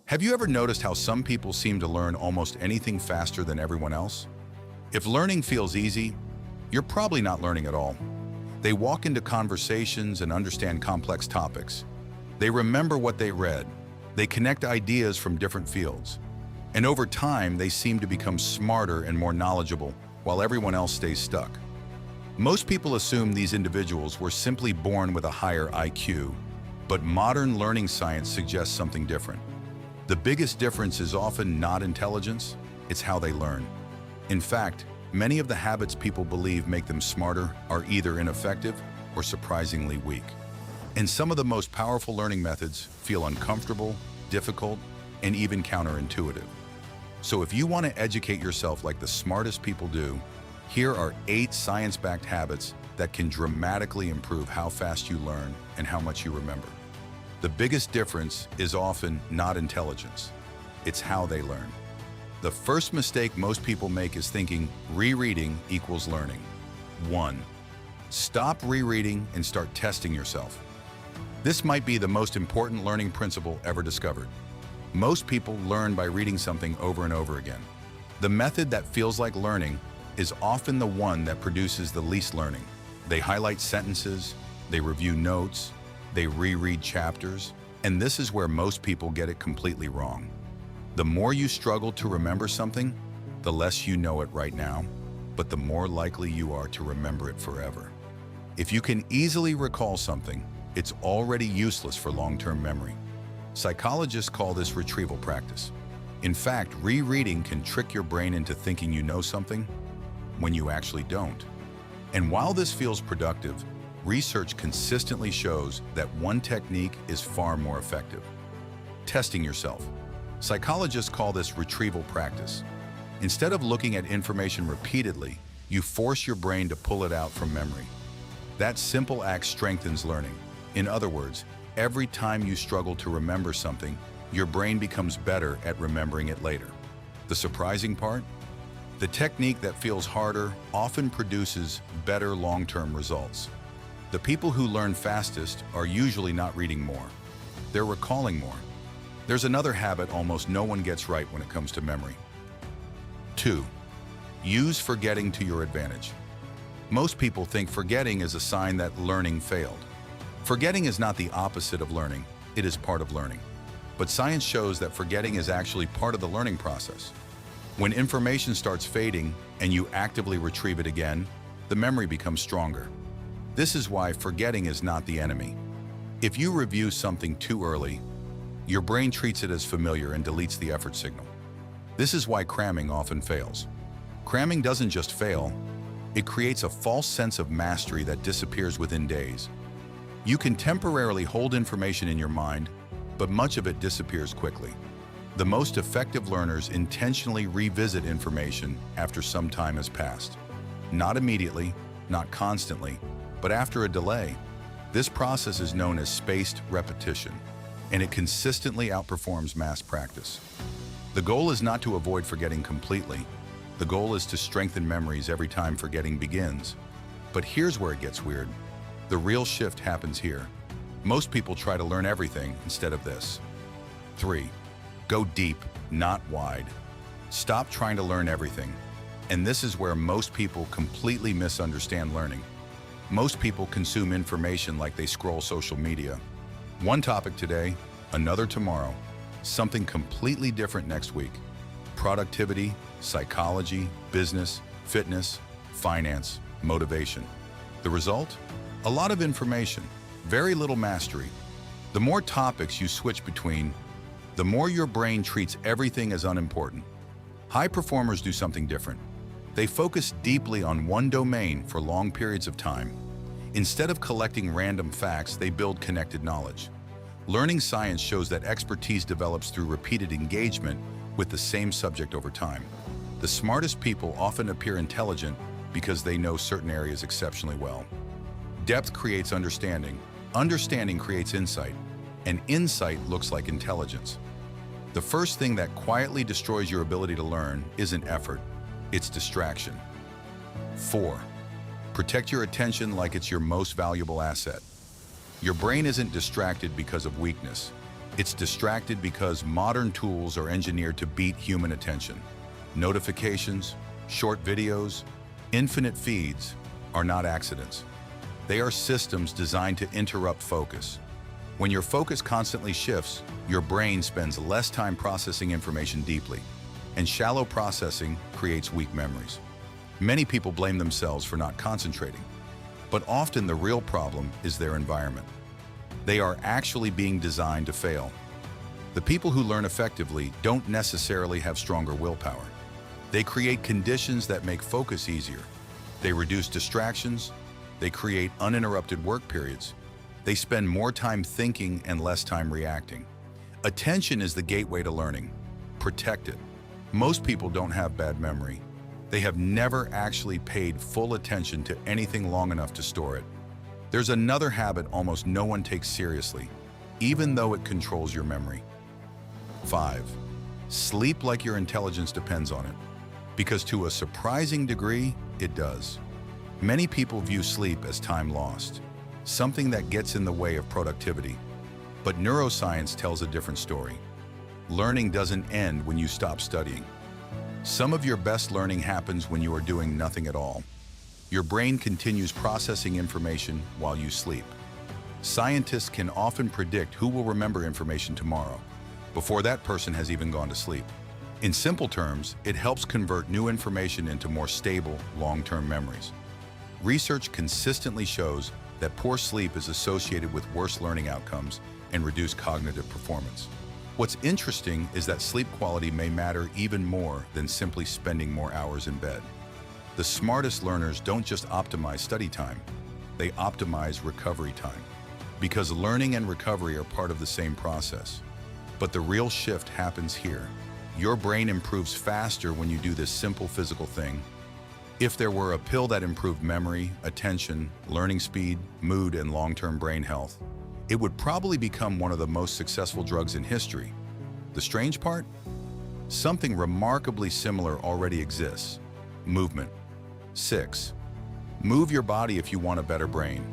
Have you ever noticed how some people seem to learn almost anything faster than everyone else? If learning feels easy, you're probably not learning at all. They walk into conversations and understand complex topics. They remember what they read. They connect ideas from different fields. And over time, they seem to become smarter and more knowledgeable, while everyone else stays stuck. Most people assume these individuals were simply born with a higher IQ, but modern learning science suggests something different. The biggest difference is often not intelligence, it's how they learn. In fact, many of the habits people believe make them smarter are either ineffective or surprisingly weak. And some of the most powerful learning methods feel uncomfortable, difficult, and even counterintuitive. So if you want to educate yourself like the smartest people do, here are 8 science-backed habits that can dramatically improve how fast you learn and how much you remember. The biggest difference is often not intelligence, it's how they learn. The first mistake most people make is thinking rereading equals learning. 1. Stop rereading and start testing yourself. This might be the most important learning principle ever discovered. Most people learn by reading something over and over again. The method that feels like learning is often the one that produces the least learning. They highlight sentences, they review notes, they reread chapters, and this is where most people get it completely wrong. The more you struggle to remember something, the less you know it right now, but the more likely you are to remember it forever. If you can easily recall something, it's already useless for long-term memory. Psychologists call this retrieval practice. In fact, rereading can trick your brain into thinking you know something when you actually don't. And while this feels productive, research consistently shows that one technique is far more effective. Testing yourself. Psychologists call this retrieval practice. Instead of looking at information repeatedly, you force your brain to pull it out from memory. That simple act strengthens learning. In other words, every time you struggle to remember something, your brain becomes better at remembering it later. The surprising part? The technique that feels harder often produces better long-term results. The people who learn fastest are usually not reading more. They're recalling more. There's another habit almost no one gets right when it comes to memory. 2. Use forgetting to your advantage. Most people think forgetting is a sign that learning failed. Forgetting is not the opposite of learning, it is part of learning. But science shows that forgetting is actually part of the learning process. When information starts fading and you actively retrieve it again, the memory becomes stronger. This is why forgetting is not the enemy. If you review something too early, your brain treats it as familiar and deletes the effort signal. This is why cramming often fails. Cramming doesn't just fail, it creates a false sense of mastery that disappears within days. You can temporarily hold information in your mind, but much of it disappears quickly. The most effective learners intentionally revisit information after some time has passed. Not immediately, not constantly, but after a delay. This process is known as spaced repetition, and it consistently outperforms mass practice. The goal is not to avoid forgetting completely. The goal is to strengthen memories every time forgetting begins. But here's where it gets weird. The real shift happens here. Most people try to learn everything instead of this. 3. Go deep, not wide. Stop trying to learn everything. And this is where most people completely misunderstand learning. Most people consume information like they scroll social media. One topic today, another tomorrow, something completely different next week. Productivity, psychology, business, fitness, finance, motivation. The result? A lot of information, very little mastery. The more topics you switch between, the more your brain treats everything as unimportant. High performers do something different. They focus deeply on one domain for long periods of time. Instead of collecting random facts, they build connected knowledge. Learning science shows that expertise develops through repeated engagement with the same subject over time. The smartest people often appear intelligent because they know certain areas exceptionally well. Depth creates understanding, understanding creates insight, and insight looks like intelligence. The first thing that quietly destroys your ability to learn isn't effort, it's distraction. 4. Protect your attention like it's your most valuable asset. Your brain isn't distracted because of weakness. It's distracted because modern tools are engineered to beat human attention. Notifications, short videos, infinite feeds are not accidents. They are systems designed to interrupt focus. When your focus constantly shifts, your brain spends less time processing information deeply, and shallow processing creates weak memories. Many people blame themselves for not concentrating, but often the real problem is their environment. They are actually being designed to fail. The people who learn effectively don't necessarily have stronger willpower. They create conditions that make focus easier. They reduce distractions. They create uninterrupted work periods. They spend more time thinking and less time reacting. Attention is the gateway to learning. Protect it. Most people don't have bad memory. They have never actually paid full attention to anything long enough to store it. There's another habit almost no one takes seriously, even though it controls your memory. 5. Sleep like your intelligence depends on it, because to a surprising degree, it does. Many people view sleep as time lost, something that gets in the way of productivity. But neuroscience tells a different story. Learning doesn't end when you stop studying. Some of your best learning happens when you are doing nothing at all. Your brain continues processing information while you sleep. Scientists can often predict who will remember information tomorrow, before that person has even gone to sleep. In simple terms, it helps convert new information into more stable, long-term memories. Research consistently shows that poor sleep is associated with worse learning outcomes and reduced cognitive performance. What's interesting is that sleep quality may matter even more than simply spending more hours in bed. The smartest learners don't just optimize study time, they optimize recovery time. Because learning and recovery are part of the same process. But the real shift happens here. Your brain improves faster when you do this simple physical thing. If there were a pill that improved memory, attention, learning speed, mood, and long-term brain health, it would probably become one of the most successful drugs in history. The strange part? Something remarkably similar already exists. Movement. 6. Move your body if you want a better brain.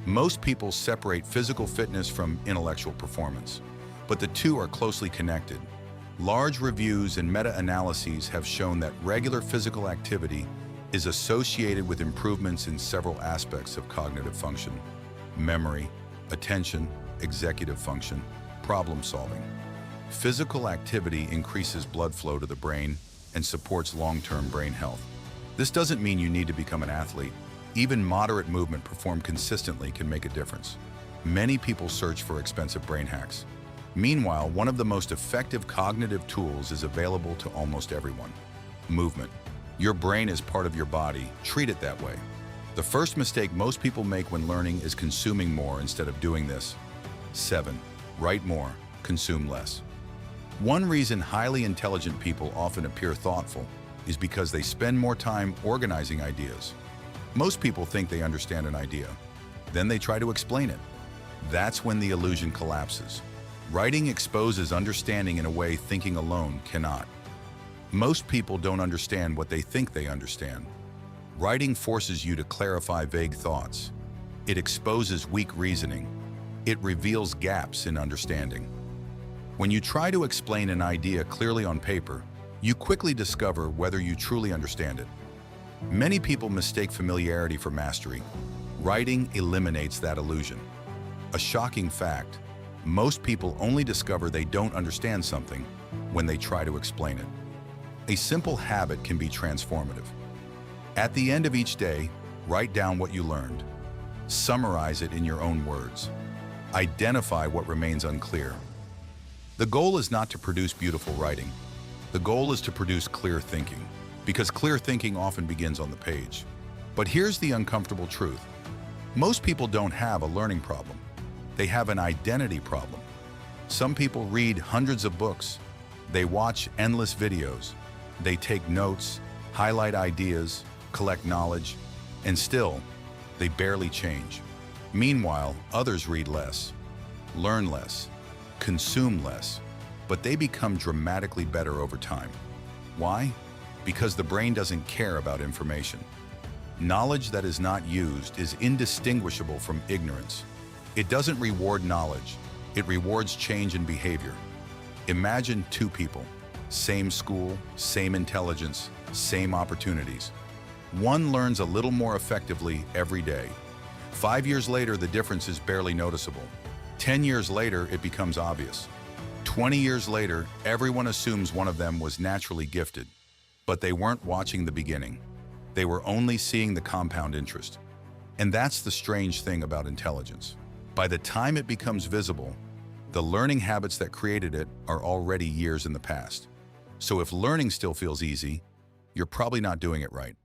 Most people separate physical fitness from intellectual performance, but the two are closely connected. Large reviews and meta-analyses have shown that regular physical activity is associated with improvements in several aspects of cognitive function: memory, attention, executive function, problem solving. Physical activity increases blood flow to the brain and supports long-term brain health. This doesn't mean you need to become an athlete. Even moderate movement performed consistently can make a difference. Many people search for expensive brain hacks. Meanwhile, one of the most effective cognitive tools is available to almost everyone: movement. Your brain is part of your body. Treat it that way. The first mistake most people make when learning is consuming more instead of doing this. 7. Write more, consume less. One reason highly intelligent people often appear thoughtful is because they spend more time organizing ideas. Most people think they understand an idea. Then they try to explain it. That's when the illusion collapses. Writing exposes understanding in a way thinking alone cannot. Most people don't understand what they think they understand. Writing forces you to clarify vague thoughts. It exposes weak reasoning. It reveals gaps in understanding. When you try to explain an idea clearly on paper, you quickly discover whether you truly understand it. Many people mistake familiarity for mastery. Writing eliminates that illusion. A shocking fact: most people only discover they don't understand something when they try to explain it. A simple habit can be transformative. At the end of each day, write down what you learned. Summarize it in your own words. Identify what remains unclear. The goal is not to produce beautiful writing. The goal is to produce clear thinking, because clear thinking often begins on the page. But here's the uncomfortable truth. Most people don't have a learning problem. They have an identity problem. Some people read hundreds of books. They watch endless videos. They take notes, highlight ideas, collect knowledge, and still, they barely change. Meanwhile, others read less, learn less, consume less, but they become dramatically better over time. Why? Because the brain doesn't care about information. Knowledge that is not used is indistinguishable from ignorance. It doesn't reward knowledge, It rewards change in behavior. Imagine two people, same school, same intelligence, same opportunities. One learns a little more effectively every day. 5 years later, the difference is barely noticeable. 10 years later, it becomes obvious. 20 years later, everyone assumes one of them was naturally gifted. But they weren't watching the beginning. They were only seeing the compound interest. And that's the strange thing about intelligence. By the time it becomes visible, the learning habits that created it are already years in the past. So if learning still feels easy, you're probably not doing it right.